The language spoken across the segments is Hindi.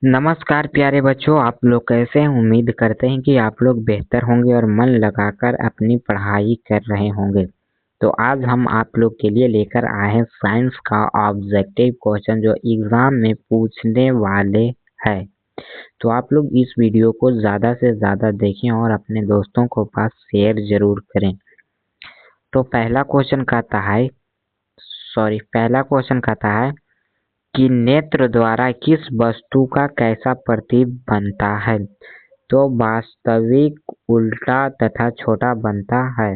नमस्कार प्यारे बच्चों, आप लोग कैसे हैं? उम्मीद करते हैं कि आप लोग बेहतर होंगे और मन लगाकर अपनी पढ़ाई कर रहे होंगे। तो आज हम आप लोग के लिए लेकर आए हैं साइंस का ऑब्जेक्टिव क्वेश्चन जो एग्जाम में पूछने वाले हैं। तो आप लोग इस वीडियो को ज़्यादा से ज़्यादा देखें और अपने दोस्तों को पास शेयर जरूर करें। तो पहला क्वेश्चन कहता है कि नेत्र द्वारा किस वस्तु का कैसा प्रतीक बनता है? तो वास्तविक, उल्टा तथा छोटा बनता है।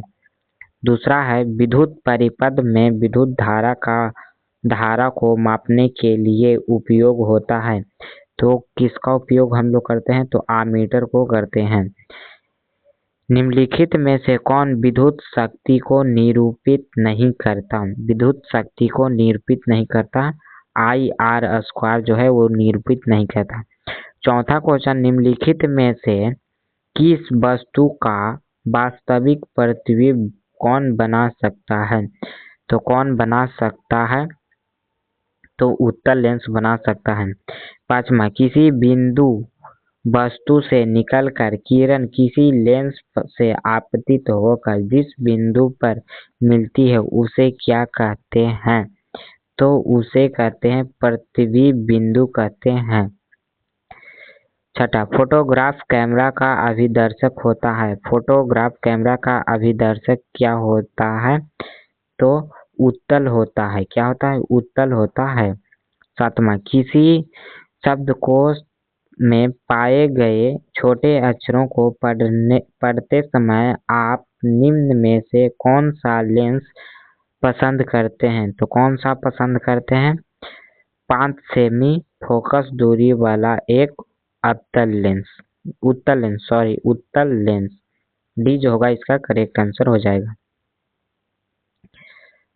दूसरा है विद्युत परिपथ में विद्युत धारा को मापने के लिए उपयोग होता है। तो किसका उपयोग हम लोग करते हैं? तो आमीटर को करते हैं। निम्नलिखित में से कौन विद्युत शक्ति को निरूपित नहीं करता? विद्युत शक्ति को निरूपित नहीं करता। IR² जो है वो निरूपित नहीं करता। चौथा क्वेश्चन, निम्नलिखित में से किस वस्तु का वास्तविक प्रतिबिंब कौन बना सकता है? तो कौन बना सकता है? तो उत्तल लेंस बना सकता है। पांचवा, किसी बिंदु वस्तु से निकलकर किरण किसी लेंस से आपतित होकर जिस बिंदु पर मिलती है उसे क्या कहते हैं? तो उसे कहते हैं प्रतिबिंब बिंदु कहते हैं। छठा, फोटोग्राफ कैमरा का अभिदर्शक होता है। फोटोग्राफ कैमरा का अभिदर्शक क्या होता है? तो उत्तल होता है। क्या होता है? उत्तल होता है। सातवां, किसी शब्दकोश में पाए गए छोटे अक्षरों को पढ़ते समय आप निम्न में से कौन सा लेंस पसंद करते हैं? तो कौन सा पसंद करते हैं? 5 सेमी फोकस दूरी वाला एक उत्तल लेंस। डी जो होगा इसका करेक्ट आंसर हो जाएगा।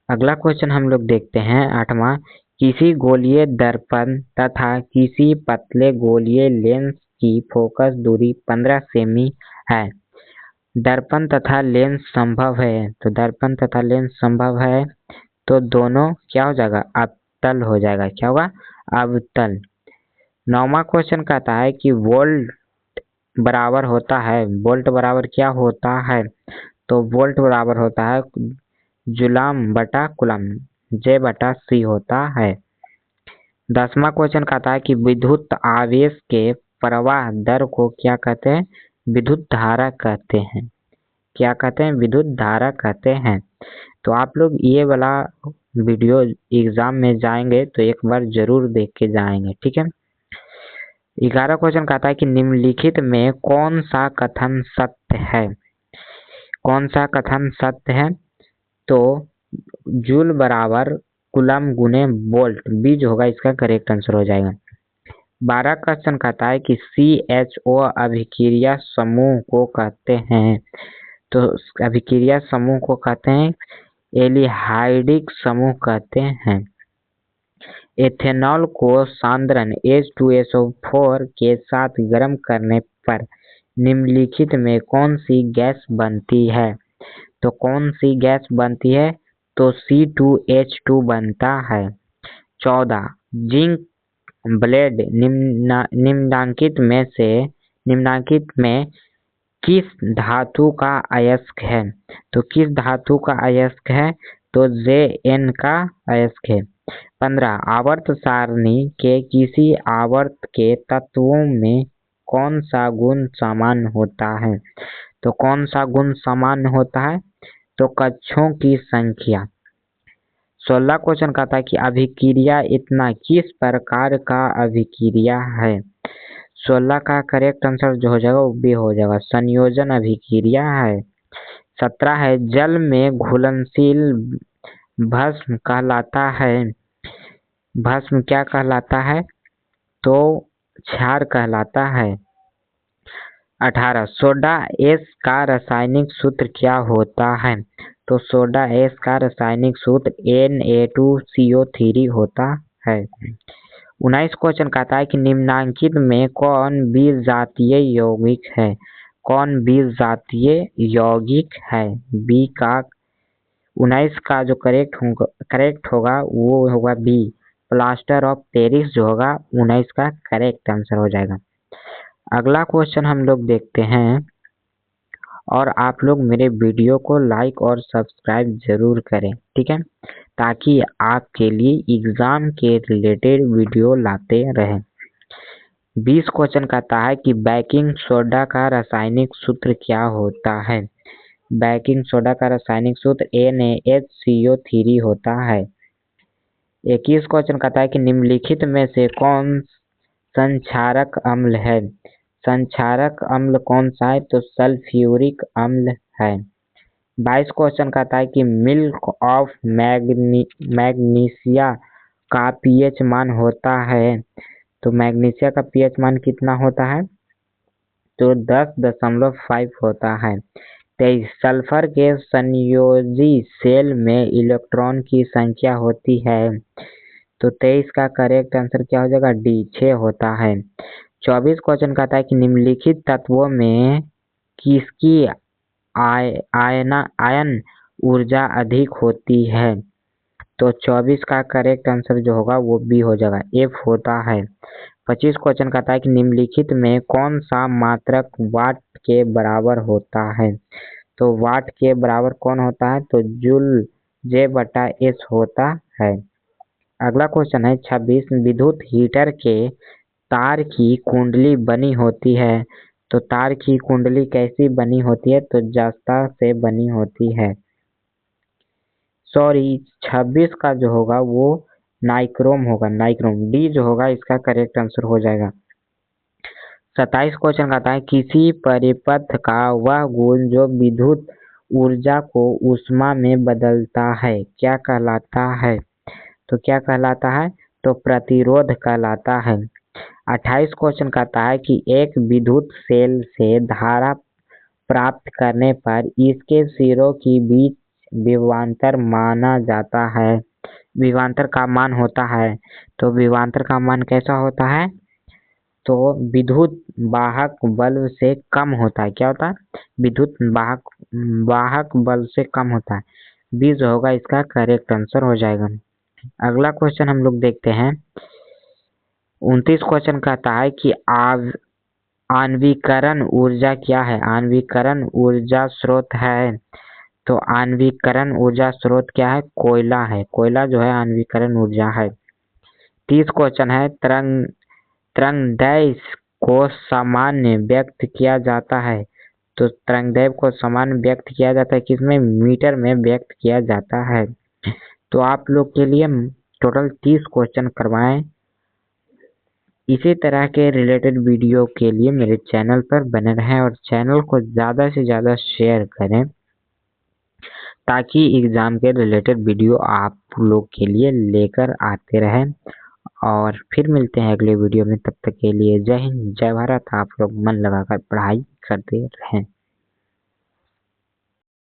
अगला क्वेश्चन हम लोग देखते हैं 8वां, किसी गोलीय दर्पण तथा किसी पतले गोलीय लेंस की फोकस दूरी 15 सेमी है। दर्पण तथा लेंस संभव है। तो दर्पण तथा लेंस संभव है तो दोनों क्या हो जाएगा? अवतल हो जाएगा। क्या होगा? अवतल। 9वां क्वेश्चन कहता है कि वोल्ट बराबर होता है। वोल्ट बराबर क्या होता है? तो वोल्ट बराबर होता है जूलम बटा कूलम, J/C होता है। 10वां क्वेश्चन कहता है कि विद्युत आवेश के प्रवाह दर को क्या कहते हैं? विद्युत धारा कहते हैं। क्या कहते हैं? विद्युत धारा कहते हैं। तो आप लोग ये वाला वीडियो एग्जाम में जाएंगे तो एक बार जरूर देख के जाएंगे, ठीक है। 11वां क्वेश्चन कहता है कि निम्नलिखित में कौन सा कथन सत्य है? कौन सा कथन सत्य है? तो जूल बराबर कूलम गुने वोल्ट, बी जो होगा इसका करेक्ट आंसर हो जाएगा। 12 क्वेश्चन कहता है कि CHO अभिक्रिया समूह को कहते हैं। तो अभिक्रिया समूह को कहते हैं एल्डिहाइडिक समूह कहते हैं। एथेनॉल को सांद्रण H2SO4 के साथ गर्म करने पर निम्नलिखित में कौन सी गैस बनती है? तो कौन सी गैस बनती है? तो C2H2 बनता है। 14, जिंक ब्लेड निम्नांकित में किस धातु का अयस्क है? तो किस धातु का अयस्क है? तो Zn का अयस्क है। 15, आवर्त सारणी के किसी आवर्त के तत्वों में कौन सा गुण सामान्य होता है? तो कौन सा गुण सामान्य होता है? तो कक्षों की संख्या। 16 क्वेश्चन कहता है कि अभिक्रिया इतना किस प्रकार का अभिक्रिया है? 16 का करेक्ट आंसर जो हो जाएगा वो बी हो जाएगा, संयोजन अभिक्रिया है। 17 है जल में घुलनशील भस्म कहलाता है। भस्म क्या कहलाता है? तो क्षार कहलाता है। 18, सोडा एस का रासायनिक सूत्र क्या होता है? तो सोडा एस का रासायनिक सूत्र Na2CO3 होता है। 19 क्वेश्चन कहता है कि निम्नांकित में कौन बीजजातीय यौगिक है? कौन बीजजातीय यौगिक है? बी का 19 का जो करेक्ट होगा वो होगा बी, प्लास्टर ऑफ पेरिस जो होगा 19 का करेक्ट आंसर हो जाएगा। अगला क्वेश्चन हम लोग देखते हैं, और आप लोग मेरे वीडियो को लाइक और सब्सक्राइब जरूर करें, ठीक है, ताकि आपके लिए एग्जाम के रिलेटेड वीडियो लाते रहें। 20 क्वेश्चन कहता है कि बेकिंग सोडा का रासायनिक सूत्र क्या होता है। बेकिंग सोडा का रासायनिक सूत्र NaHCO3 होता है। 21 क्वेश्चन कहता है कि निम्नलिखित में से कौन संक्षारक अम्ल है। संक्षारक अम्ल कौन सा है, तो सल्फ्यूरिक अम्ल है। 22 क्वेश्चन कहता है कि मिल्क ऑफ मैग्नीशिया का पीएच मान होता है, तो मैग्नीशिया का पीएच मान कितना होता है, तो 10.5 होता है। 23 सल्फर के संयोजी सेल में इलेक्ट्रॉन की संख्या होती है, तो 23 का करेक्ट आंसर क्या हो जाएगा, डी 6 होता है। 24 क्वेश्चन कहता है कि निम्नलिखित तत्वों में किसकी आयन ऊर्जा अधिक होती है, तो 24 का करेक्ट आंसर जो होगा वो बी हो जाएगा, एफ होता है। 25 क्वेश्चन कहता है कि निम्नलिखित में कौन सा मात्रक वाट के बराबर होता है, तो वाट के बराबर कौन होता है, तो जूल J/S होता है। अगला क्वेश्चन है 26 विद्युत हीटर के तार की कुंडली बनी होती है, तो तार की कुंडली कैसी बनी होती है, तो जस्ता से बनी होती है। सॉरी 26 का जो होगा वो नाइक्रोम होगा, नाइक्रोम, डी जो होगा इसका करेक्ट आंसर हो जाएगा। 27 क्वेश्चन कहता है किसी परिपथ का वह गुण जो विद्युत ऊर्जा को ऊष्मा में बदलता है क्या कहलाता है, तो क्या कहलाता है, तो प्रतिरोध कहलाता है। 28 क्वेश्चन कहता है कि एक विद्युत सेल से धारा प्राप्त करने पर इसके सिरों के बीच विभवांतर माना जाता है, विभवांतर का मान होता है, तो विभवांतर का मान कैसा होता है, तो विद्युत वाहक बल से कम होता है। क्या होता है, विद्युत वाहक बल से कम होता है। बी जो होगा इसका करेक्ट आंसर हो जाएगा। अगला क्वेश्चन हम लोग देखते हैं, 29 क्वेश्चन कहता है कि आणविकरण ऊर्जा क्या है। आणविकरण ऊर्जा स्रोत है, तो आणविकरण ऊर्जा स्रोत क्या है, कोयला है। कोयला जो है आणविकरण ऊर्जा है। 30 क्वेश्चन है तरंगदैर्घ्य को सामान्य व्यक्त किया जाता है, तो तरंगदैर्घ्य को सामान्य व्यक्त किया जाता है किसमें, मीटर में व्यक्त किया जाता है। तो आप लोग के लिए टोटल 30 क्वेश्चन करवाएं। इसी तरह के रिलेटेड वीडियो के लिए मेरे चैनल पर बने रहें और चैनल को ज़्यादा से ज़्यादा शेयर करें, ताकि एग्ज़ाम के रिलेटेड वीडियो आप लोग के लिए लेकर आते रहें। और फिर मिलते हैं अगले वीडियो में, तब तक के लिए जय हिंद जय भारत। आप लोग मन लगाकर पढ़ाई करते रहें।